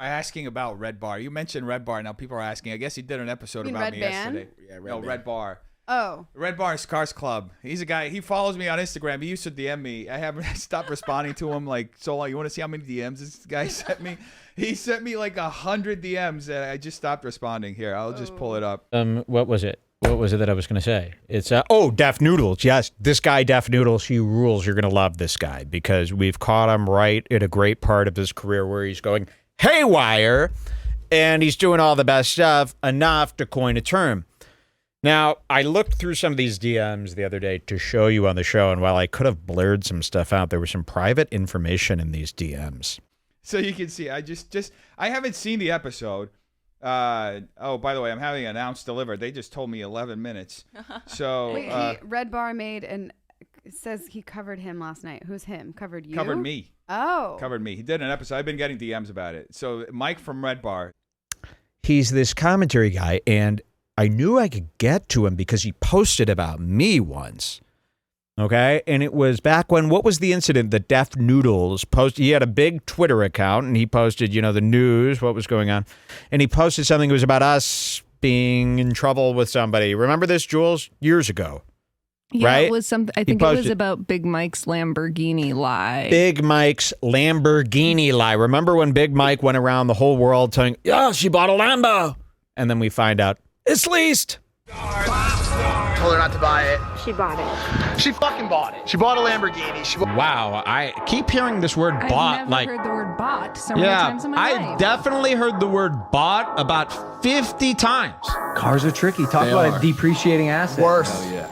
asking about Red Bar. You mentioned Red Bar. Now people are asking. I guess he did an episode about me yesterday. Yeah, Red Bar. Oh. Red Bar's Cars Club. He's a guy. He follows me on Instagram. He used to DM me. I haven't stopped responding to him like so long. You want to see how many DMs this guy sent me? He sent me like 100 DMs, and I just stopped responding. Here, I'll just pull it up. What was it? What was it that I was going to say? It's Def Noodles. Yes, this guy Def Noodles. He rules. You're going to love this guy because we've caught him right at a great part of his career where he's going haywire, and he's doing all the best stuff enough to coin a term. Now, I looked through some of these DMs the other day to show you on the show, and while I could have blurred some stuff out, there was some private information in these DMs. So you can see, I haven't seen the episode. By the way, I'm having an ounce delivered. They just told me 11 minutes. So Wait, Red Bar made and says he covered him last night. Who's him? Covered you? Covered me. Oh. Covered me. He did an episode. I've been getting DMs about it. So Mike from Red Bar. He's this commentary guy, and I knew I could get to him because he posted about me once. Okay? And it was back when, what was the incident that Def Noodles posted? He had a big Twitter account, and he posted, the news, what was going on. And he posted something that was about us being in trouble with somebody. Remember this, Jules? Years ago. Yeah, right? It was something. I think it was about Big Mike's Lamborghini lie. Big Mike's Lamborghini lie. Remember when Big Mike went around the whole world saying, "Yeah, she bought a Lambo," and then we find out it's leased. Told her not to buy it. She bought it. She fucking bought it. She bought a Lamborghini. Wow, I keep hearing this word bought. I've never heard the word bought so many times in my life. I've definitely heard the word bought about 50 times. Cars are tricky. Talk about a depreciating asset. Worse.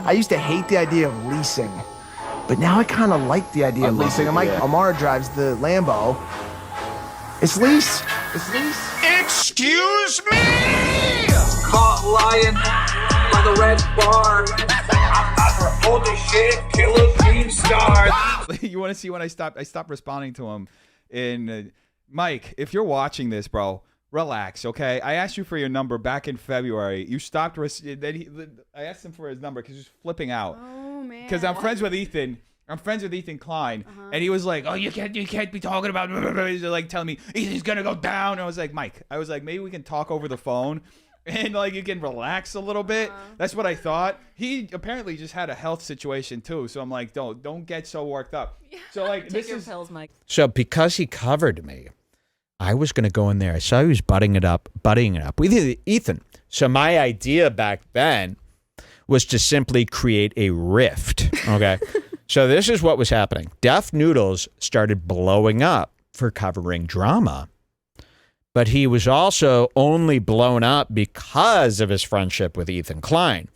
I used to hate the idea of leasing, but now I kind of like the idea of leasing. I'm like, Amara drives the Lambo. It's lease. It's lease. Excuse me! Caught lying by the Red Bar. Holy shit, killer dream stars. You want to see when I stopped responding to him. In Mike, if you're watching this, bro, relax, okay? I asked you for your number back in February. You stopped. I asked him for his number because he was flipping out. Oh man. Because I'm friends with Ethan. I'm friends with Ethan Klein, and he was like, "Oh, you can't be talking about." He's like telling me Ethan's gonna go down. And I was like, Mike, maybe we can talk over the phone, and like you can relax a little bit. That's what I thought. He apparently just had a health situation too, so I'm like, don't get so worked up. So like, Take your pills, Mike. So because he covered me, I was going to go in there. I saw he was buddying it up with Ethan. So my idea back then was to simply create a rift. Okay. So this is what was happening. Def Noodles started blowing up for covering drama, but he was also only blown up because of his friendship with Ethan Klein.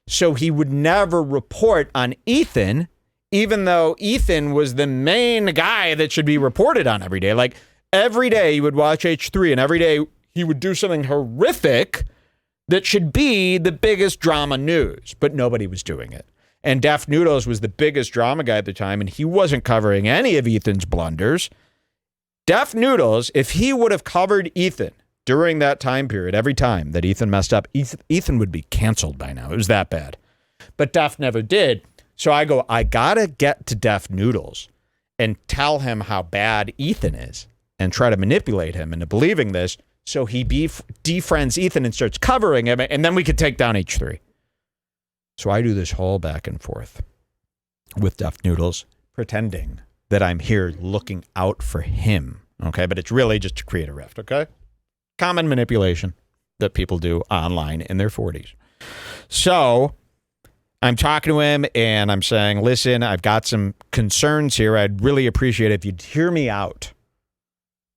So he would never report on Ethan, even though Ethan was the main guy that should be reported on every day. Like every day he would watch H3, and every day he would do something horrific that should be the biggest drama news, but nobody was doing it. And Def Noodles was the biggest drama guy at the time, and he wasn't covering any of Ethan's blunders. Def Noodles, if he would have covered Ethan during that time period, every time that Ethan messed up, Ethan would be canceled by now. It was that bad. But Def never did. So I got to get to Def Noodles and tell him how bad Ethan is and try to manipulate him into believing this so he defriends Ethan and starts covering him, and then we could take down H3. So I do this whole back and forth with Def Noodles, pretending that I'm here looking out for him, okay? But it's really just to create a rift, okay? Common manipulation that people do online in their 40s. So I'm talking to him, and I'm saying, listen, I've got some concerns here. I'd really appreciate it if you'd hear me out.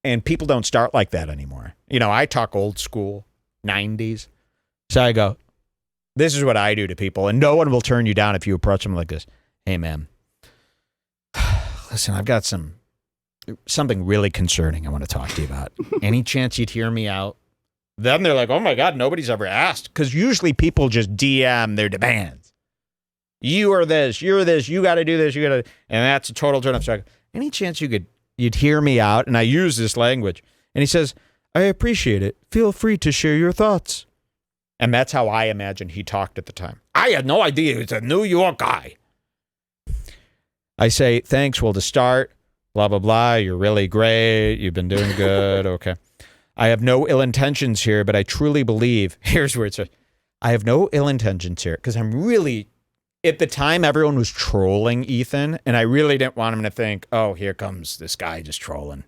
And people don't start like that anymore. I talk old school, 90s. So I go, this is what I do to people, and no one will turn you down if you approach them like this. Hey, man, listen, I've got something really concerning I want to talk to you about. Any chance you'd hear me out? Then they're like, oh, my God, nobody's ever asked. Because usually people just DM their demands. You are this, you're this, you got to do this, you got to, and that's a total turn off. So any chance you'd hear me out? And I use this language. And he says, I appreciate it. Feel free to share your thoughts. And that's how I imagine he talked at the time. I had no idea he was a New York guy. I say, thanks, well, to start, blah, blah, blah. You're really great. You've been doing good. Okay. I have no ill intentions here, but I truly believe, here's where it says, I have no ill intentions here, because I'm really, at the time, everyone was trolling Ethan, and I really didn't want him to think, oh, here comes this guy just trolling.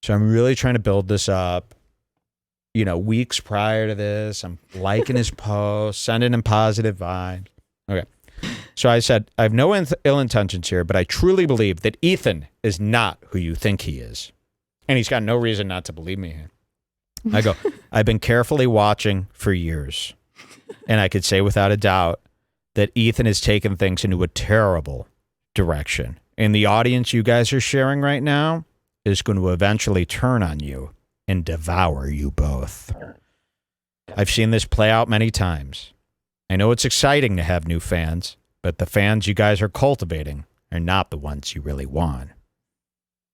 So I'm really trying to build this up. You know, weeks prior to this, I'm liking his posts, sending him positive vibes. Okay. So I said, I have no ill intentions here, but I truly believe that Ethan is not who you think he is. And he's got no reason not to believe me. I go, I've been carefully watching for years. And I could say without a doubt that Ethan has taken things into a terrible direction. And the audience you guys are sharing right now is going to eventually turn on you and devour you both. I've seen this play out many times. I know it's exciting to have new fans, but the fans you guys are cultivating are not the ones you really want.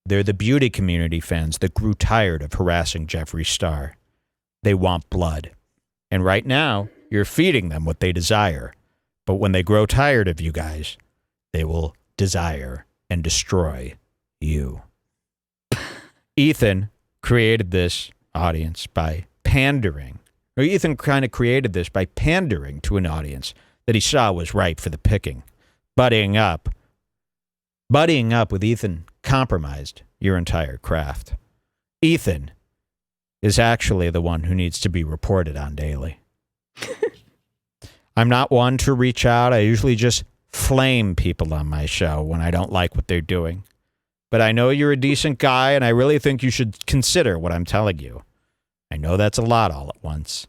They're the beauty community fans that grew tired of harassing Jeffree Star. They want blood. And right now, you're feeding them what they desire. But when they grow tired of you guys, they will desire and destroy you. Ethan created this audience by pandering. Or Ethan kind of created this by pandering to an audience that he saw was ripe for the picking. Buddying up with Ethan compromised your entire craft. Ethan is actually the one who needs to be reported on daily. I'm not one to reach out. I usually just flame people on my show when I don't like what they're doing. But I know you're a decent guy, and I really think you should consider what I'm telling you. I know that's a lot all at once.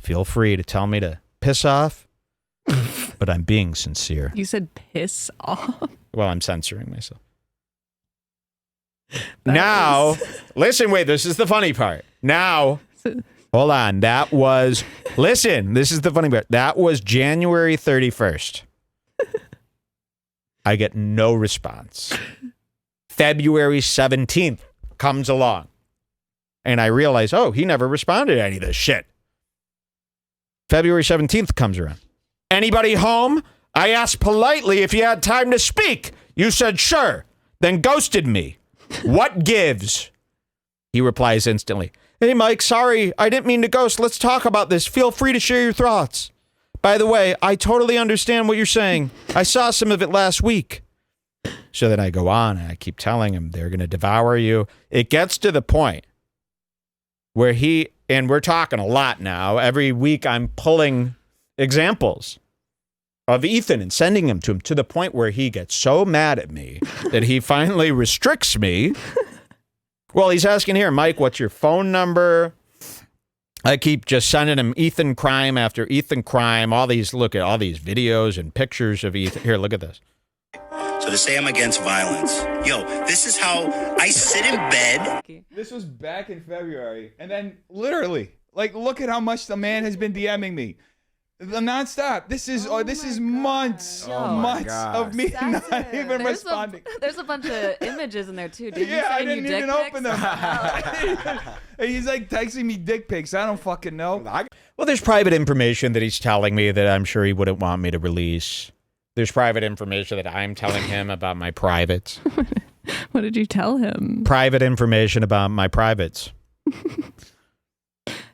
Feel free to tell me to piss off, but I'm being sincere. You said piss off? Well, I'm censoring myself. Now, listen, wait, this is the funny part. Now, hold on. Listen, this is the funny part. That was January 31st. I get no response. February 17th comes along. And I realize, oh, he never responded to any of this shit. February 17th comes around. Anybody home? I asked politely if you had time to speak. You said sure, then ghosted me. What gives? He replies instantly. Hey, Mike, sorry, I didn't mean to ghost. Let's talk about this. Feel free to share your thoughts. By the way, I totally understand what you're saying. I saw some of it last week. So then I go on and I keep telling him they're going to devour you. It gets to the point where and we're talking a lot now. Every week I'm pulling examples of Ethan and sending them to him to the point where he gets so mad at me that he finally restricts me. Well, he's asking here, Mike, what's your phone number? I keep just sending him Ethan crime after Ethan crime. Look at all these videos and pictures of Ethan. Here, look at this. So to say I'm against violence, this is how I sit in bed. This was back in February. And then literally, look at how much the man has been DMing me. Nonstop. This is months of me not even responding. There's a bunch of images in there too. Did I didn't even open them. He's texting me dick pics. I don't fucking know. Well, there's private information that he's telling me that I'm sure he wouldn't want me to release. There's private information that I'm telling him about my privates. What did you tell him? Private information about my privates.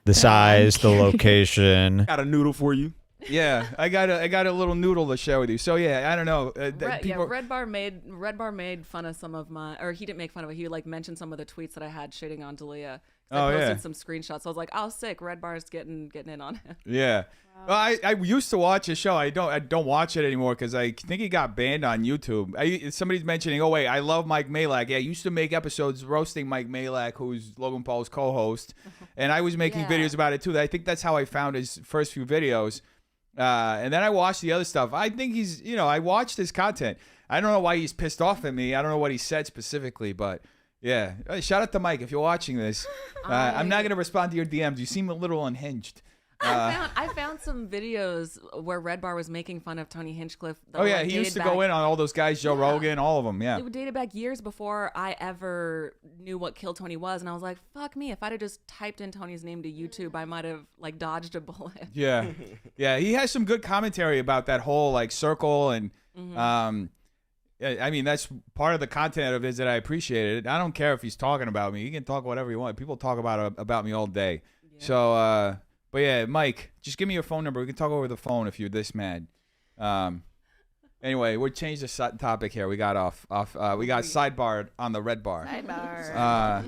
The size, the location. Got a noodle for you. Yeah, I got a little noodle to share with you. So yeah, I don't know. Redbar made fun of some of my, or he didn't make fun of it. He mentioned some of the tweets that I had shitting on Dalia. I posted some screenshots. So I was like, oh, sick. Redbar's getting in on it. Yeah. Wow. Well, I used to watch his show. I don't watch it anymore because I think he got banned on YouTube. Somebody's mentioning, oh wait, I love Mike Malak. Yeah, I used to make episodes roasting Mike Malak, who's Logan Paul's co-host, and I was making videos about it too. I think that's how I found his first few videos. And then I watched the other stuff. I think he's, I watched his content. I don't know why he's pissed off at me. I don't know what he said specifically, but yeah. Shout out to Mike if you're watching this. I'm not going to respond to your DMs. You seem a little unhinged. I found some videos where Redbar was making fun of Tony Hinchcliffe. He used to go in on all those guys, Joe Rogan, all of them, yeah. It dated back years before I ever knew what Kill Tony was, and I was like, fuck me, if I'd have just typed in Tony's name to YouTube, I might have dodged a bullet. Yeah. Yeah, he has some good commentary about that whole circle and I mean, that's part of the content of his that I appreciate it. I don't care if he's talking about me. He can talk whatever you want. People talk about me all day. Yeah. So, but yeah, Mike, just give me your phone number. We can talk over the phone if you're this mad. Anyway, we'll change the topic here. We got we got sidebarred on the Red Bar. Sidebar.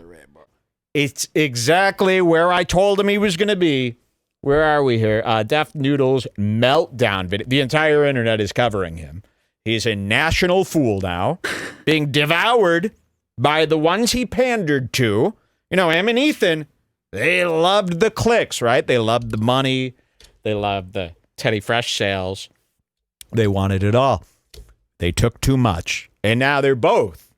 It's exactly where I told him he was going to be. Where are we here? Deaf Noodles meltdown video. The entire internet is covering him. He's a national fool now, being devoured by the ones he pandered to. You know, him and Ethan, they loved the clicks, right? They loved the money. They loved the Teddy Fresh sales. They wanted it all. They took too much. And now they're both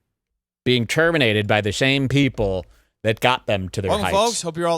being terminated by the same people that got them to their heights. Welcome, folks. Hope you're all